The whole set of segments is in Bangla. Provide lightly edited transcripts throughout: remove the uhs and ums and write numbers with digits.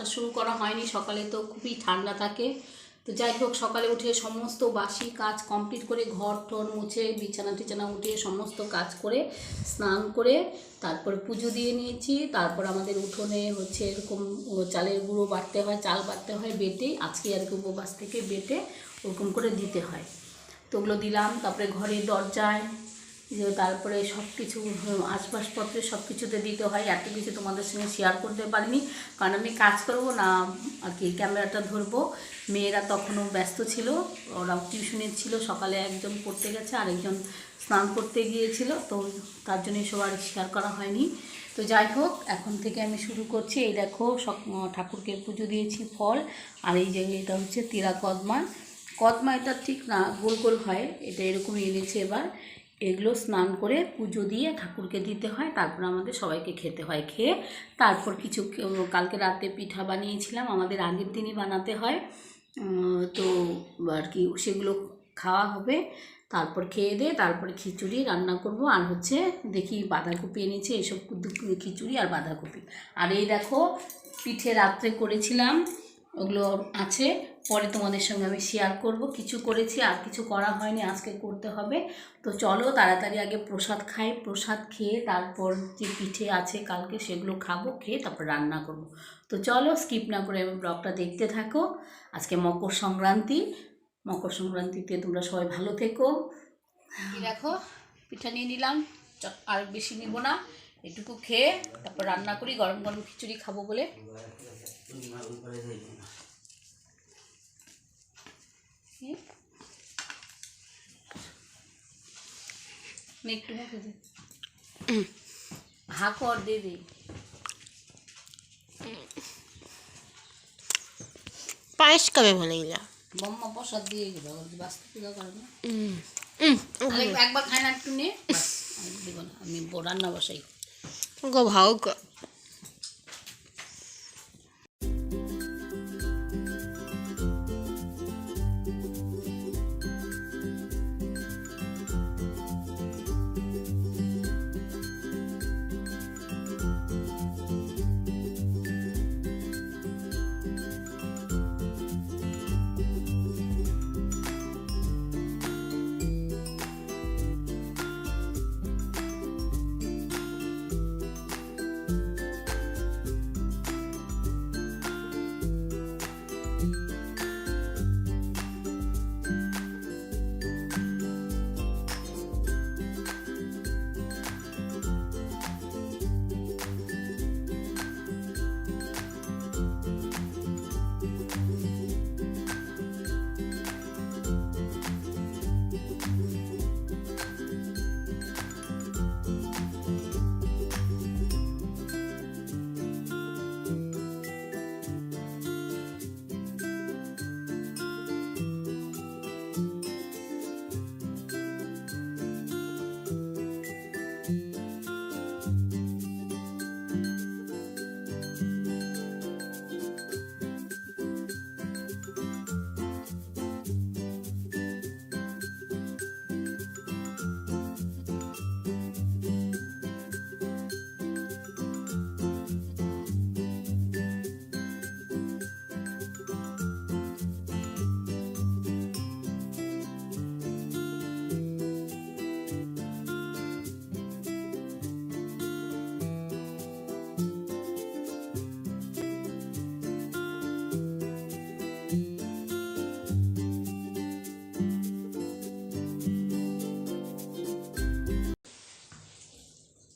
প্রসাদটা শুরু করা হয়নি, সকালে তো খুবই ঠান্ডা থাকে। তো যাই হোক, সকালে উঠে সমস্ত বাসি কাজ কমপ্লিট করে ঘর টর মুছে বিছানা টিছানা উঠে সমস্ত কাজ করে স্নান করে তারপর পুজো দিয়ে নিয়েছি। তারপর আমাদের উঠোনে হচ্ছে এরকম চালের গুঁড়ো বাটতে হয়, চাল বাটতে হয় বেটে, আজকে আর কি উপবাস থেকে বেটে ওরকম করে দিতে হয়। তো ওগুলো দিলাম। তারপরে ঘরের দরজায় তারপরে সব কিছু আসবাবপত্রে সব কিছুতে দিতে হয়। এত কিছু তোমাদের সঙ্গে শেয়ার করতে পারিনি, কারণ আমি কাজ করব না আর কি, ক্যামেরাটা ধরবো। মেয়েরা তখনও ব্যস্ত ছিল, ওরা টিউশনে ছিল, সকালে একজন পড়তে গেছে আরেকজন স্নান করতে গিয়েছিল, তো তার জন্যই সবার শেয়ার করা হয়নি। তো যাই হোক, এখন থেকে আমি শুরু করছি। এই দেখো সব ঠাকুরকে পুজো দিয়েছি ফল, আর এই যে এটা হচ্ছে তিরা কদমা। কদমা এটা ঠিক না, গোল গোল হয়, এটা এরকমই এনেছে এবার। এগুলো স্নান করে পুজো দিয়ে ঠাকুরকে দিতে হয়, তারপর আমাদের সবাইকে খেতে হয়। খেয়ে তারপর কিছু কালকে রাতে পিঠা বানিয়েছিলাম, আমাদের আগের দিনই বানাতে হয়, তো আর কি সেগুলো খাওয়া হবে। তারপর খেয়ে দিয়ে তারপরে খিচুড়ি রান্না করব। আর হচ্ছে দেখি বাঁধাকপি এনেছে, এসব খিচুড়ি আর বাঁধাকপি। আর এই দেখো পিঠে রাত্রে করেছিলাম, ওগুলো আছে, পরে তোমাদের সঙ্গে আমি শেয়ার করব। কিছু করেছি আর কিছু করা হয়নি, আজকে করতে হবে। তো চলো তাড়াতাড়ি আগে প্রসাদ খাই, প্রসাদ খেয়ে তারপর যে পিঠে আছে কালকে সেগুলো খাবো, খেয়ে তারপর রান্না করব। তো চলো স্কিপ না করে ব্লগটা দেখতে থাকো। আজকে মকর সংক্রান্তি, মকর সংক্রান্তিতে তোমরা সবাই ভালো থেকো। দেখো পিঠা নিয়ে নিলাম, আর বেশি নিব না, এটুকু খেয়ে তারপর রান্না করি, গরম গরম খিচুড়ি খাবো বলে। একটু মুখে দে, হা কর, দে দে। পায়েস কবে বলে গেলা? বম্মা প্রসাদ দিয়ে গেল, বাস্তব পূজা করে না। একবার খাই না, একটু নে, আমি দিব না, আমি রান্না বসাই। গো ভাও গো।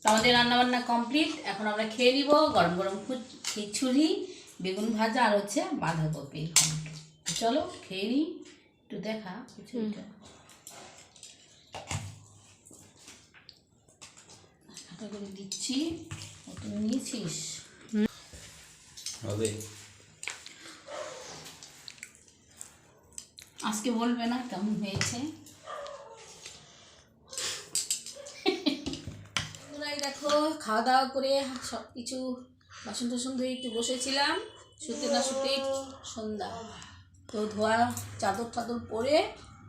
আমাদের রান্নাবান্না কমপ্লিট, এখন আমরা খেয়ে নিব গরম গরম খিচুড়ি, বেগুন ভাজা আর হচ্ছে বাঁধাকপি। চলো খেয়ে নিই, একটু দেখা খিচুড়িটা করে দিচ্ছি। তুমি নিয়েছিস হবে, আজকে বলবে না কেমন হয়েছে। দেখো খাওয়া দাওয়া করে সব কিছু বাসন টাসন ধুয়ে একটু বসেছিলাম, শুতে না শুতেই সন্ধ্যা। তো ধোয়া চাদর টাদর পরে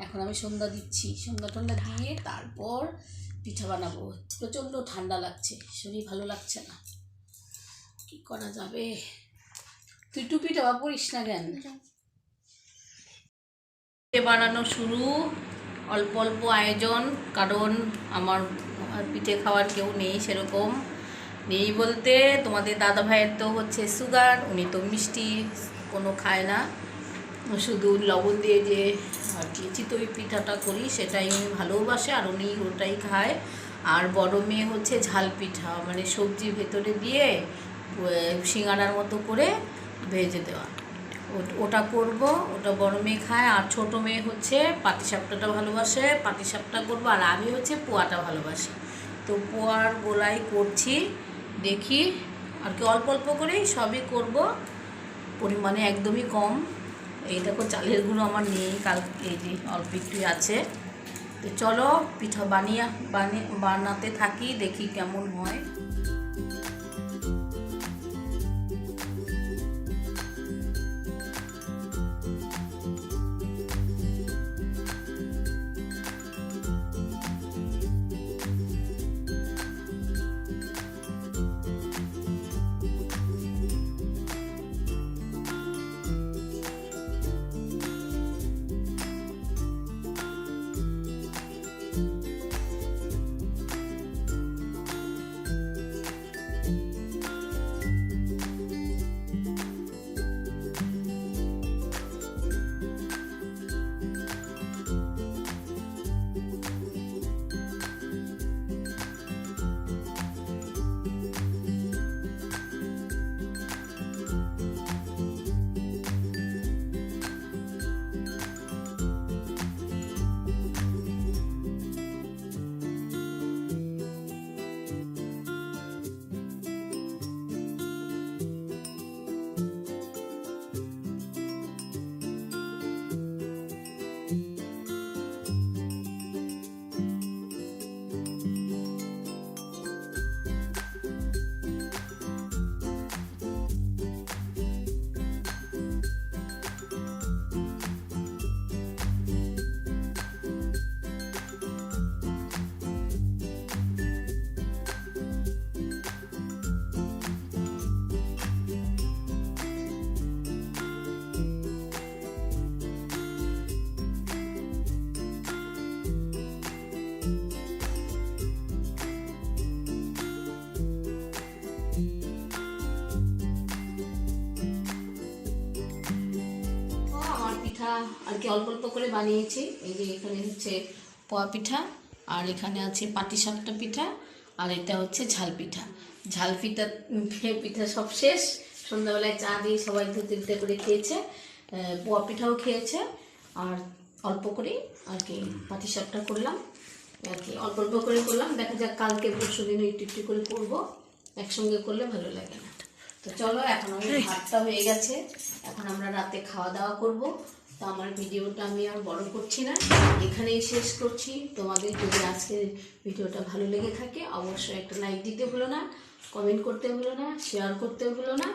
এখন আমি সন্ধ্যা দিচ্ছি, সন্ধ্যা টন্ধ্যা দিয়ে তারপর পিঠা বানাবো। প্রচণ্ড ঠান্ডা লাগছে, শরীর ভালো লাগছে না, কি করা যাবে। তুই টুপিটা বা পরিস না কেন? বানানো শুরু, অল্প অল্প আয়োজন, কারণ আমার পিঠে খাওয়ার কেউ নেই সেরকম। নেই বলতে তোমাদের দাদা ভাইয়ের তো হচ্ছে সুগার, উনি তো মিষ্টি কোনো খায় না, শুধু লবণ দিয়ে যে আর কি চিতই পিঠাটা করি সেটাই উনি ভালোবাসে আর উনি ওটাই খায়। আর বড় মেয়ে হচ্ছে ঝাল পিঠা, মানে সবজি ভেতরে দিয়ে সিঙ্গাড়ার মতো করে ভেজে দেওয়া, ওটা করব, ওটা বড় মেয়ে খায়। আর ছোট মেয়ে হচ্ছে পাটিসাপটাটা ভালোবাসে, পাটিসাপটা করবো। আর আমি হচ্ছে পোয়াটা ভালোবাসি, তো পোয়ার গোলাই করছি, দেখি আর কি অল্প অল্প করেই সবই করব, পরিমাণে একদমই কম। এই দেখো চালের গুঁড়ো আমার নেই, কাল এই যে অল্প একটু আছে। তো চলো পিঠা বানাতে থাকি, দেখি কেমন হয়। পিঠা আর কি অল্প অল্প করে বানিয়েছি। এই যে এখানে হচ্ছে পোয়া পিঠা, আর এখানে আছে পাটিসাপটা পিঠা, আর এটা হচ্ছে ঝাল পিঠা। ঝাল পিঠা পিঠা সব শেষ, সন্ধ্যাবেলায় চা দিয়ে সবাই দু তিনটে করে খেয়েছে, পোয়া পিঠাও খেয়েছে। আর অল্প করেই আর কি পাটিসাপটা করলাম, আর কি অল্প অল্প করে করলাম। দেখা যাক কালকে পরশু দিনও একটু একটু করে করবো, একসঙ্গে করলে ভালো লাগে না। তো চলো, এখন আমাদের ভাতটা হয়ে গেছে, এখন আমরা রাতে খাওয়া দাওয়া করব। তো আমার ভিডিওটা আমি আর বড় করছি না, এখানেই শেষ করছি। তোমাদের যদি আজকের ভিডিওটা ভালো লেগে থাকে অবশ্যই একটা লাইক দিতে ভুলো না, কমেন্ট করতে ভুলো না, শেয়ার করতে ভুলো না।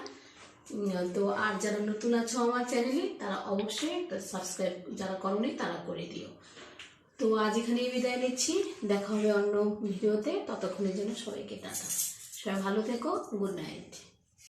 তো আর যারা নতুন আছো আমার চ্যানেলে তারা অবশ্যই একটা সাবস্ক্রাইব, যারা করোনি তারা করে দিও। তো আজ এখানেই বিদায় নিচ্ছি, দেখা হবে অন্য ভিডিওতে। ততক্ষণের জন্য সবাইকে টাটা, সবাই ভালো থেকো, গুড নাইট।